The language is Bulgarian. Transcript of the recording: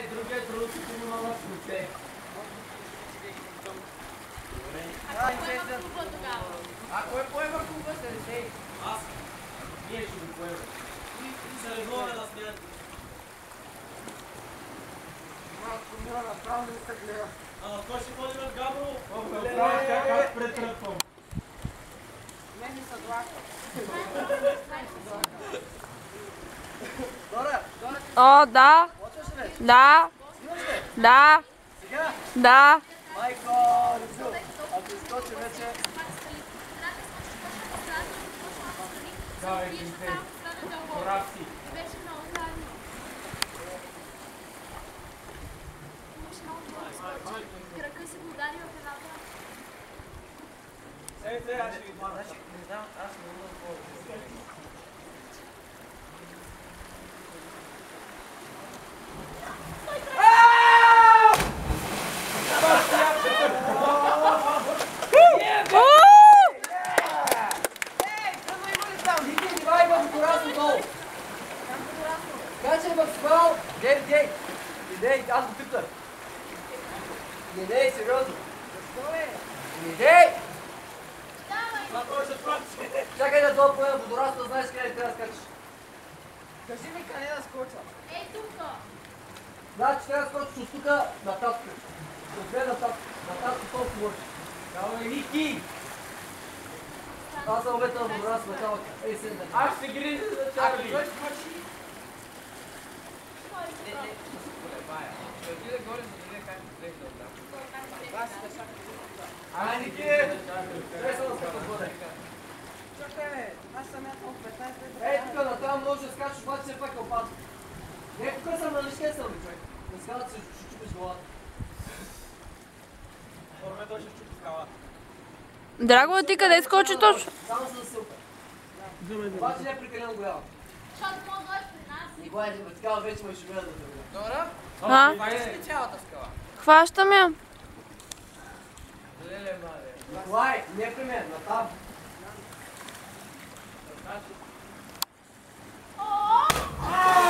Другия трудното има на сните. А кой поема клуба се решей? Аз. Ние ще го поема. И се редуваме на смяната. Малко мира направо не се гледа. Кой ще ходи на Габро? Направо как претръпвам. Мени са длака. О, да. Да. Да. Сега? Да. Майко, Ризу, ако изкочи вече... Давай, Кинте. Прав си. Беше много заедно. Имаше много скочи. Кръка си го удари в едната. Аз ще ви мана. Не знам, аз не мога да ходя. Идей, аз го питам. Идей, сериозно. Защо е? Идей! Чакай да това поема водораста, знаеш къде трябва да скачаш. Кажи ми къде да скоча. Ей, тук! Значи трябва да скочиш от тук нататък. Отве нататък. Нататък толкова можеш. Давай, Ники! Аз съм обета на водораста металка. Ей, седна. Аз ще грижа за Чарли. Ако той скочи... Ще отида горе, за да видя как изглежда оттам. Ники! Ей, съм да скачаш горе. Чакай, бе. Аз съм ятел 15 лет. Ей, тук натам може да скачаш, обаче все пак е опасно. Не, тук съм на лишке съм, човек. Не скачаш, ще чупиш главата. Орме, той ще чупи скалата. Драго, ти къде скочи точно? Само за да силка. Обаче не е прекалено голяма. Защото мога да дойдеш при нас. Николай, такава вече ме ще гледа да те видя. Добре? А? Това е цялата скала. Хващам я. Леле, мале. Николай, не при мен, натам. О!